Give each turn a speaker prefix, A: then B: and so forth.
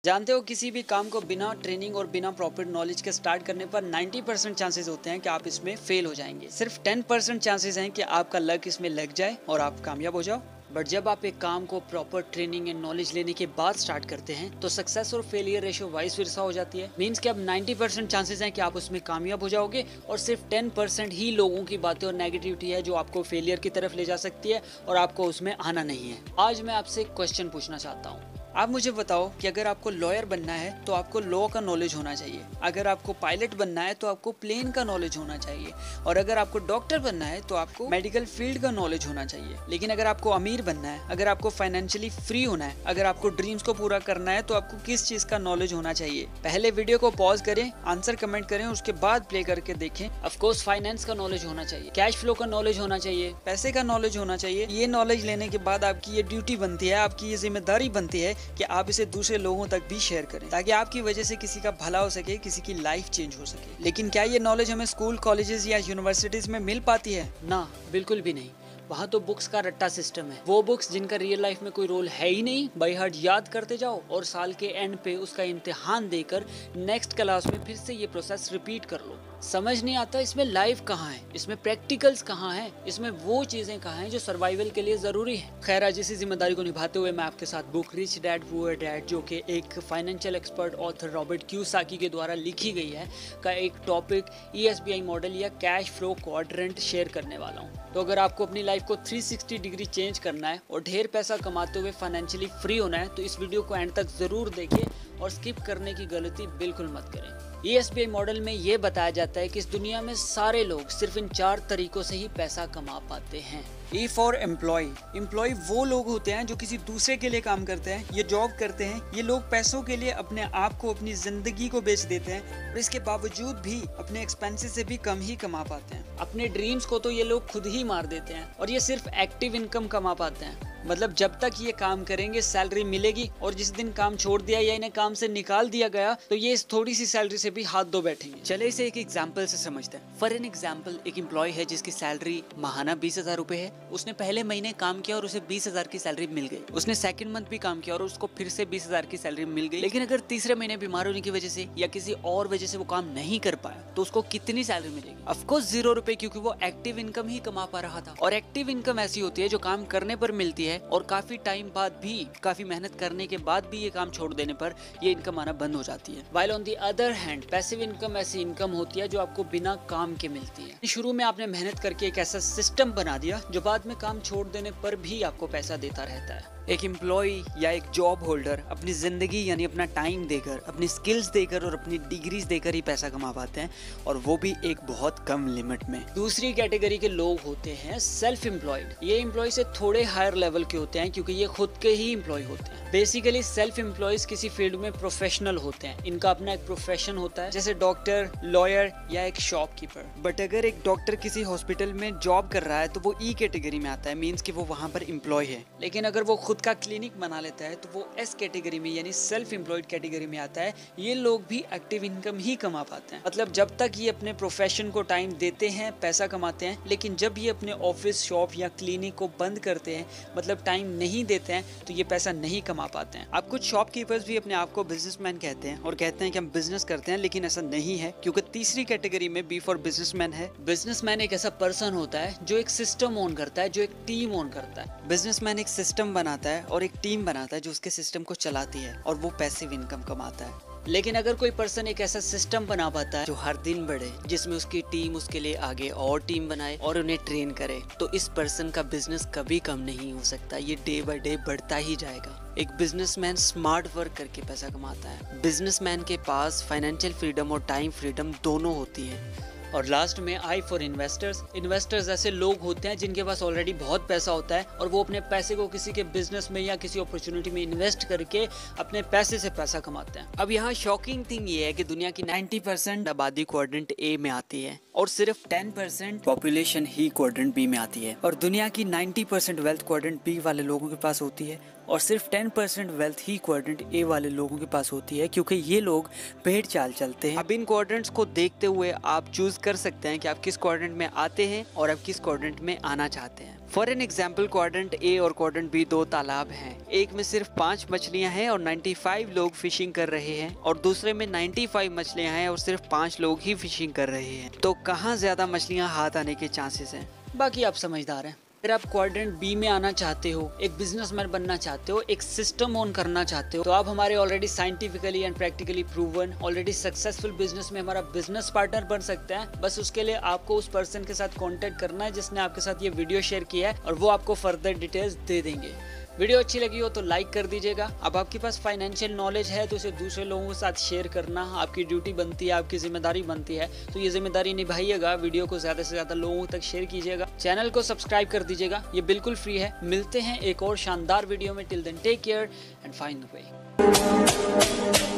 A: जानते हो किसी भी काम को बिना ट्रेनिंग और बिना प्रॉपर नॉलेज के स्टार्ट करने पर 90% चांसेस होते हैं कि आप इसमें फेल हो जाएंगे। सिर्फ 10% चांसेस हैं कि आपका लक इसमें लग जाए और आप कामयाब हो जाओ। बट जब आप एक काम को प्रॉपर ट्रेनिंग एंड नॉलेज लेने के बाद स्टार्ट करते हैं तो सक्सेस और फेलियर रेशियो वाइस वर्सा हो जाती है। मींस कि अब 90% चांसेस हैं कि आप उसमें कामयाब हो जाओगे और सिर्फ 10% ही लोगों की बातें और नेगेटिविटी है जो आपको फेलियर की तरफ ले जा सकती है और आपको उसमें आना नहीं है। आज मैं आपसे एक क्वेश्चन पूछना चाहता हूँ। आप मुझे बताओ कि अगर आपको लॉयर बनना है तो आपको लॉ का नॉलेज होना चाहिए, अगर आपको पायलट बनना है तो आपको प्लेन का नॉलेज होना चाहिए, और अगर आपको डॉक्टर बनना है तो आपको मेडिकल फील्ड का नॉलेज होना चाहिए। लेकिन अगर आपको अमीर बनना है, अगर आपको फाइनेंशियली फ्री होना है, अगर आपको ड्रीम्स को पूरा करना है तो आपको किस चीज का नॉलेज होना चाहिए? पहले वीडियो को पॉज करें, आंसर कमेंट करें, उसके बाद प्ले करके देखें। ऑफकोर्स फाइनेंस का नॉलेज होना चाहिए, कैश फ्लो का नॉलेज होना चाहिए, पैसे का नॉलेज होना चाहिए। ये नॉलेज लेने के बाद आपकी ये ड्यूटी बनती है, आपकी ये जिम्मेदारी बनती है कि आप इसे दूसरे लोगों तक भी शेयर करें ताकि आपकी वजह से किसी का भला हो सके, किसी की लाइफ चेंज हो सके। लेकिन क्या ये नॉलेज हमें स्कूल, कॉलेजेस या यूनिवर्सिटीज में मिल पाती है? ना, बिल्कुल भी नहीं। वहाँ तो बुक्स का रट्टा सिस्टम है, वो बुक्स जिनका रियल लाइफ में कोई रोल है ही नहीं, बाय हार्ट याद करते जाओ और साल के एंड पे उसका इम्तिहान देकर नेक्स्ट क्लास में फिर से ये प्रोसेस रिपीट कर लो। समझ नहीं आता इसमें लाइफ कहाँ है, इसमें प्रैक्टिकल्स कहाँ है, इसमें वो चीजें कहाँ हैं जो सर्वाइवल के लिए जरूरी है। खैर, आज इसी जिम्मेदारी को निभाते हुए मैं आपके साथ book rich dad poor dad, जो कि एक financial expert author Robert Kiyosaki के द्वारा लिखी गई है, का एक टॉपिक ESBI मॉडल या कैश फ्लो क्वाड्रेंट शेयर करने वाला हूँ। तो अगर आपको अपनी लाइफ को 360 डिग्री चेंज करना है और ढेर पैसा कमाते हुए फाइनेंशियली फ्री होना है तो इस वीडियो को एंड तक जरूर देखें और स्किप करने की गलती बिल्कुल मत करें। ESBI मॉडल में ये बताया जाता है कि इस दुनिया में सारे लोग सिर्फ इन 4 तरीकों से ही पैसा कमा पाते हैं। E for employ. एम्प्लॉय वो लोग होते हैं जो किसी दूसरे के लिए काम करते हैं, ये जॉब करते हैं। ये लोग पैसों के लिए अपने आप को, अपनी जिंदगी को बेच देते हैं और इसके बावजूद भी अपने एक्सपेंसेस से भी कम ही कमा पाते हैं। अपने ड्रीम्स को तो ये लोग खुद ही मार देते हैं और ये सिर्फ एक्टिव इनकम कमा पाते हैं। मतलब जब तक ये काम करेंगे सैलरी मिलेगी, और जिस दिन काम छोड़ दिया या इन्हें काम से निकाल दिया गया तो ये इस थोड़ी सी सैलरी से भी हाथ धो बैठेंगे। चले इसे एक एग्जांपल से समझते हैं। फॉर एन एग्जांपल, एक एम्प्लॉय है जिसकी सैलरी माहाना 20,000 रुपए है। उसने पहले महीने काम किया और उसे 20,000 की सैलरी मिल गई। उसने सेकंड मंथ भी काम किया और उसको फिर से 20,000 की सैलरी मिल गई। लेकिन अगर तीसरे महीने बीमार होने की वजह से या किसी और वजह से वो काम नहीं कर पाया तो उसको कितनी सैलरी मिलेगी? ऑफकोर्स 0 रुपए, क्योंकि वो एक्टिव इनकम ही कमा पा रहा था। और एक्टिव इनकम ऐसी होती है जो काम करने पर मिलती है और काफी टाइम बाद भी, काफी मेहनत करने के बाद भी ये काम छोड़ देने पर ये इनकम आना बंद हो जाती है। While on the other hand, passive income ऐसी इनकम होती है जो आपको बिना काम के मिलती है। शुरू में आपने मेहनत करके एक ऐसा सिस्टम बना दिया जो बाद में काम छोड़ देने पर भी आपको पैसा देता रहता है। एक एम्प्लॉय या एक जॉब होल्डर अपनी जिंदगी यानी अपना टाइम देकर, अपनी स्किल्स देकर और अपनी डिग्रीज देकर ही पैसा कमा पाते हैं, और वो भी एक बहुत कम लिमिट में। दूसरी कैटेगरी के लोग होते हैं सेल्फ एम्प्लॉयड। ये एम्प्लॉय से थोड़े हायर लेवल के होते हैं क्योंकि ये खुद के ही एम्प्लॉय होते हैं। बेसिकली सेल्फ एम्प्लॉयज किसी फील्ड में प्रोफेशनल होते हैं, इनका अपना एक प्रोफेशन होता है, जैसे डॉक्टर, लॉयर या एक शॉपकीपर। बट अगर एक डॉक्टर किसी हॉस्पिटल में जॉब कर रहा है तो वो E कैटेगरी में आता है, मीन्स कि वो वहाँ पर एम्प्लॉय है। लेकिन अगर वो खुद का क्लिनिक बना लेता है तो वो S कैटेगरी में यानी सेल्फ एम्प्लॉयड कैटेगरी में आता है। ये लोग भी एक्टिव इनकम ही कमा पाते हैं। मतलब जब तक ये अपने प्रोफेशन को टाइम देते हैं पैसा कमाते हैं, लेकिन जब ये अपने ऑफिस, शॉप या क्लिनिक को बंद करते हैं, मतलब टाइम नहीं देते हैं, तो ये पैसा नहीं कमा पाते हैं। अब कुछ शॉपकीपर्स भी अपने आप को बिजनेसमैन कहते हैं और कहते हैं कि हम बिजनेस करते हैं, लेकिन ऐसा नहीं है क्योंकि तीसरी कैटेगरी में B फॉर बिजनेसमैन है। बिजनेसमैन एक ऐसा पर्सन होता है जो एक सिस्टम ओन करता है, जो एक टीम ओन करता है। बिजनेसमैन एक सिस्टम बनाता है और एक टीम बनाता है जो उसके सिस्टम को चलाती है, और वो पैसिव इनकम कमाता है। लेकिन अगर कोई पर्सन एक ऐसा सिस्टम बना पाता है जो हर दिन बढ़े, जिसमें उसकी टीम उसके लिए आगे और टीम बनाए और उन्हें ट्रेन करे, तो इस पर्सन का बिजनेस कभी कम नहीं हो सकता। ये डे बाय डे बढ़ता ही जाएगा। एक बिजनेसमैन स्मार्ट वर्क करके पैसा कमाता है। बिजनेसमैन के पास फाइनेंशियल फ्रीडम और टाइम फ्रीडम दोनों होती है। और लास्ट में I फॉर इन्वेस्टर्स। इन्वेस्टर्स ऐसे लोग होते हैं जिनके पास ऑलरेडी बहुत पैसा होता है और वो अपने पैसे को किसी के बिजनेस में या किसी अपॉर्चुनिटी में इन्वेस्ट करके अपने पैसे से पैसा कमाते हैं। अब यहाँ शॉकिंग थिंग ये है कि दुनिया की 90% आबादी क्वाड्रेंट A में आती है और सिर्फ 10% पॉपुलेशन ही क्वाड्रेंट B में आती है, और दुनिया की 90% वेल्थ क्वाड्रेंट B वाले लोगों के पास होती है और सिर्फ 10% वेल्थ ही क्वाड्रेंट A वाले लोगों के पास होती है, क्योंकि ये लोग पेड़ चाल चलते हैं। अब इन क्वाड्रेंट्स को देखते हुए आप चूज कर सकते हैं कि आप किस क्वाड्रेंट में आते हैं और आप किस क्वाड्रेंट में आना चाहते हैं। फॉर एन एग्जाम्पल क्वाड्रेंट ए और क्वाड्रेंट बी 2 तालाब हैं। एक में सिर्फ 5 मछलियां हैं और 95 लोग फिशिंग कर रहे हैं, और दूसरे में 95 मछलियां हैं और सिर्फ 5 लोग ही फिशिंग कर रहे हैं। तो कहाँ ज्यादा मछलियां हाथ आने के चांसेस हैं? बाकी आप समझदार हैं। अगर आप क्वाड्रेंट बी में आना चाहते हो, एक बिजनेसमैन बनना चाहते हो, एक सिस्टम ओन करना चाहते हो, तो आप हमारे already scientifically and practically proven already successful business में हमारा बिजनेस पार्टनर बन सकते हैं। बस उसके लिए आपको उस पर्सन के साथ कांटेक्ट करना है जिसने आपके साथ ये वीडियो शेयर किया है, और वो आपको फर्दर डिटेल्स दे देंगे। वीडियो अच्छी लगी हो तो लाइक कर दीजिएगा। अब आपके पास फाइनेंशियल नॉलेज है तो उसे दूसरे लोगों के साथ शेयर करना आपकी ड्यूटी बनती है, आपकी जिम्मेदारी बनती है। तो ये जिम्मेदारी निभाइएगा, वीडियो को ज़्यादा से ज़्यादा लोगों तक शेयर कीजिएगा, चैनल को सब्सक्राइब कर दीजिएगा, ये बिल्कुल फ्री है। मिलते हैं एक और शानदार वीडियो में। Till then take care and find the way.